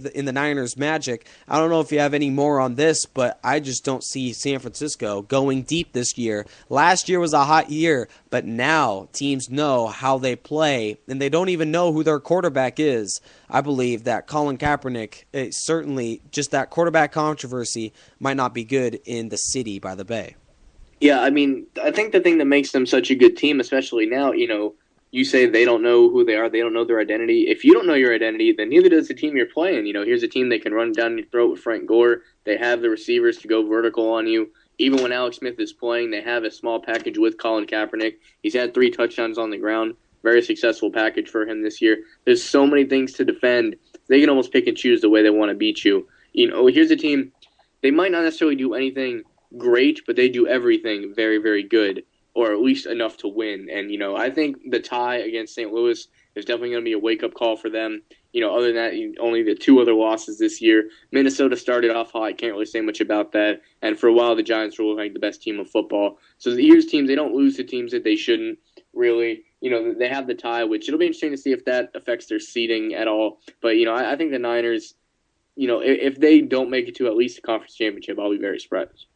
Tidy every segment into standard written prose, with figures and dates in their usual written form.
in the Niners' magic. I don't know if you have any more on this, but I just don't see San Francisco going deep this year. Last year was a hot year, but now teams know how they play, and they don't even know who their quarterback is. I believe that Colin Kaepernick, certainly just that quarterback controversy might not be good in the city by the Bay. Yeah, I mean, I think the thing that makes them such a good team, especially now, you say they don't know who they are, they don't know their identity. If you don't know your identity, then neither does the team you're playing. Here's a team that can run down your throat with Frank Gore. They have the receivers to go vertical on you. Even when Alex Smith is playing, they have a small package with Colin Kaepernick. He's had 3 touchdowns on the ground. Very successful package for him this year. There's so many things to defend. They can almost pick and choose the way they want to beat you. Here's a team, they might not necessarily do anything great, but they do everything very, very good, or at least enough to win. And, I think the tie against St. Louis is definitely going to be a wake-up call for them. Other than that, only the 2 other losses this year. Minnesota started off hot. Can't really say much about that. And for a while, the Giants were like the best team of football. So here's teams, they don't lose to teams that they shouldn't really. They have the tie, which it'll be interesting to see if that affects their seeding at all. But, I think the Niners, if they don't make it to at least a conference championship, I'll be very surprised.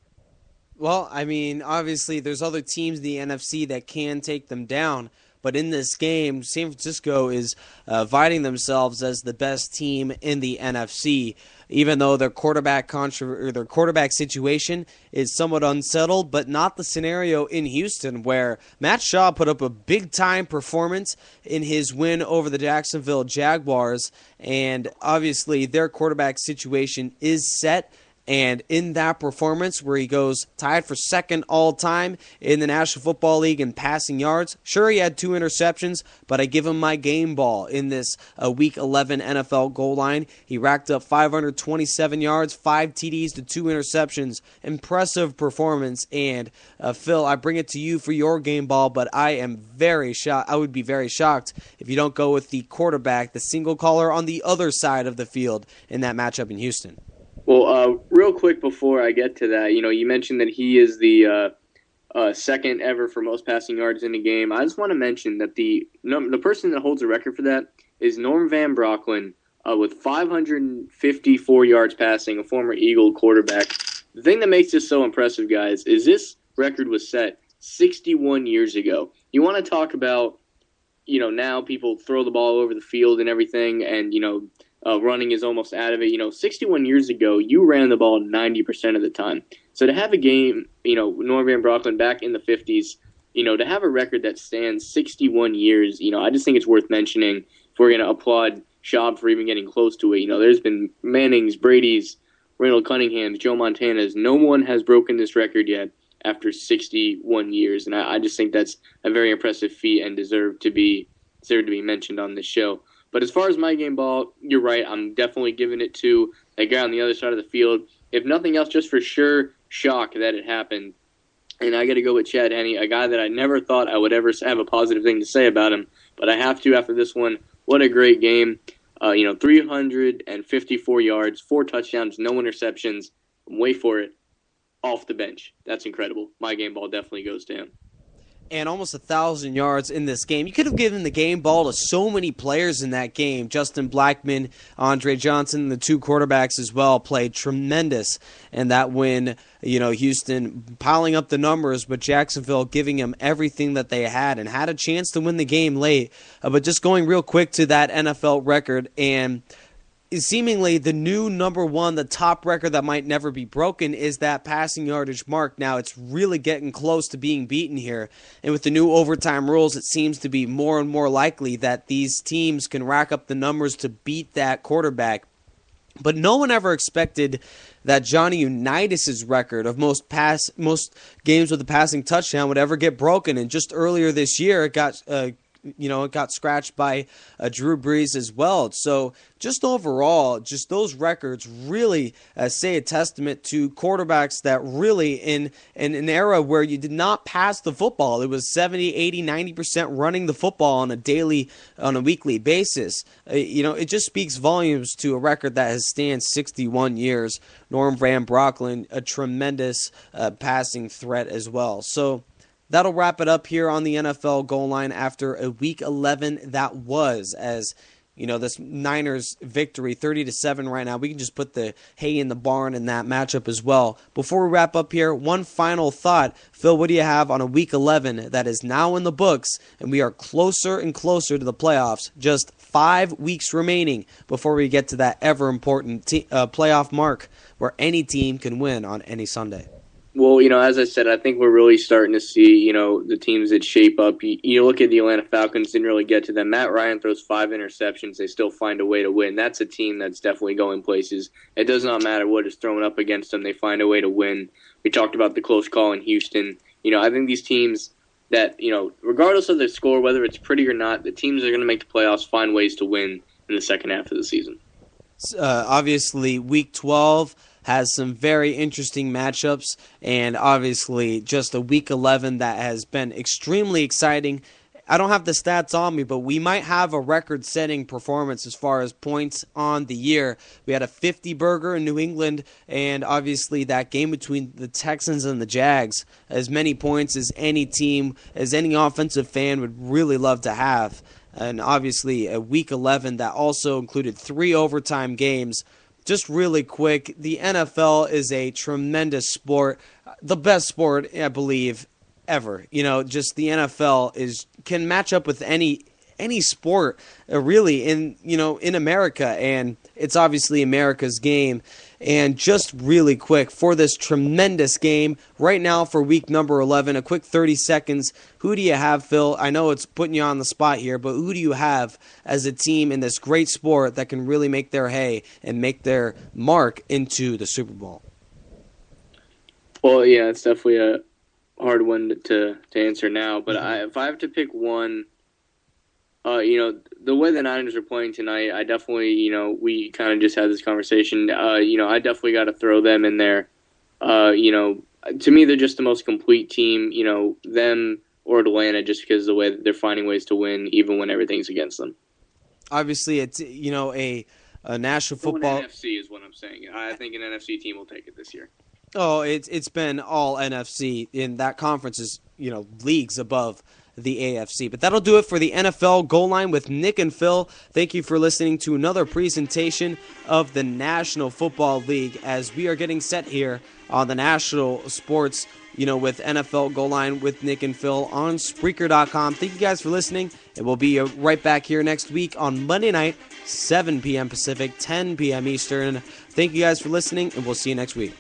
Well, I mean, obviously there's other teams in the NFC that can take them down, but in this game, San Francisco is vying themselves as the best team in the NFC, even though their quarterback situation is somewhat unsettled, but not the scenario in Houston, where Matt Shaw put up a big-time performance in his win over the Jacksonville Jaguars, and obviously their quarterback situation is set. And in that performance where he goes tied for second all-time in the National Football League in passing yards, sure, he had 2 interceptions, but I give him my game ball in this Week 11 NFL goal line. He racked up 527 yards, 5 TDs to 2 interceptions. Impressive performance. And Phil, I bring it to you for your game ball, but I am very shocked. I would be very shocked if you don't go with the quarterback, the single caller on the other side of the field in that matchup in Houston. Well, real quick before I get to that, you mentioned that he is the second ever for most passing yards in a game. I just want to mention that the person that holds the record for that is Norm Van Brocklin with 554 yards passing, a former Eagle quarterback. The thing that makes this so impressive, guys, is this record was set 61 years ago. You want to talk about, now people throw the ball over the field and everything, and, running is almost out of it. 61 years ago, you ran the ball 90% of the time. So to have a game, Norm Van Brocklin back in the 50s, to have a record that stands 61 years, I just think it's worth mentioning if we're going to applaud Schaub for even getting close to it. There's been Mannings, Brady's, Randall Cunningham's, Joe Montana's. No one has broken this record yet after 61 years. And I just think that's a very impressive feat and deserved to be mentioned on this show. But as far as my game ball, you're right. I'm definitely giving it to that guy on the other side of the field. If nothing else, just for sure shock that it happened. And I got to go with Chad Henne, a guy that I never thought I would ever have a positive thing to say about him. But I have to after this one. What a great game. 354 yards, 4 touchdowns, no interceptions. Wait for it. Off the bench. That's incredible. My game ball definitely goes to him. And almost 1,000 yards in this game. You could have given the game ball to so many players in that game. Justin Blackmon, Andre Johnson, the 2 quarterbacks as well, played tremendous. And that win, Houston piling up the numbers, but Jacksonville giving them everything that they had and had a chance to win the game late. But just going real quick to that NFL record, and seemingly the new number 1, the top record that might never be broken is that passing yardage mark. Now it's really getting close to being beaten here. And with the new overtime rules, it seems to be more and more likely that these teams can rack up the numbers to beat that quarterback. But no one ever expected that Johnny Unitas' record of most games with a passing touchdown would ever get broken. And just earlier this year, it got it got scratched by Drew Brees as well. So just overall, just those records really say a testament to quarterbacks that really in an era where you did not pass the football, it was 70, 80, 90% running the football on a weekly basis. It just speaks volumes to a record that has stand 61 years. Norm Van Brocklin, a tremendous passing threat as well. So that'll wrap it up here on the NFL goal line after a Week 11 that was, as this Niners victory, 30-7 right now. We can just put the hay in the barn in that matchup as well. Before we wrap up here, one final thought. Phil, what do you have on a Week 11 that is now in the books, and we are closer and closer to the playoffs? Just 5 weeks remaining before we get to that ever-important playoff mark where any team can win on any Sunday. Well, as I said, I think we're really starting to see, the teams that shape up. You look at the Atlanta Falcons, didn't really get to them. Matt Ryan throws 5 interceptions. They still find a way to win. That's a team that's definitely going places. It does not matter what is thrown up against them. They find a way to win. We talked about the close call in Houston. I think these teams that, regardless of their score, whether it's pretty or not, the teams that are going to make the playoffs find ways to win in the second half of the season. Obviously, Week 12 has some very interesting matchups, and obviously just a Week 11 that has been extremely exciting. I don't have the stats on me, but we might have a record-setting performance as far as points on the year. We had a 50-burger in New England, and obviously that game between the Texans and the Jags, as many points as any team, as any offensive fan would really love to have. And obviously a Week 11 that also included 3 overtime games. Just really quick, the NFL is a tremendous sport, the best sport, I believe, ever. Just the NFL can match up with any sport, really, in America, and it's obviously America's game. And just really quick, for this tremendous game, right now for week number 11, a quick 30 seconds, who do you have, Phil? I know it's putting you on the spot here, but who do you have as a team in this great sport that can really make their hay and make their mark into the Super Bowl? Well, yeah, it's definitely a hard one to answer now, but if I have to pick one, the way the Niners are playing tonight, I definitely, we kind of just had this conversation. I definitely got to throw them in there. To me, they're just the most complete team, them or Atlanta, just because of the way that they're finding ways to win, even when everything's against them. Obviously, it's, a national football. An NFC is what I'm saying. I think an NFC team will take it this year. Oh, it's been all NFC, and that conference is, leagues above the AFC. But that'll do it for the NFL Goal Line with Nick and Phil. Thank you for listening to another presentation of the National Football League as we are getting set here on the National Sports, with NFL Goal Line with Nick and Phil on Spreaker.com. Thank you guys for listening, and we'll be right back here next week on Monday night, 7 p.m. Pacific, 10 p.m. Eastern. Thank you guys for listening, and we'll see you next week.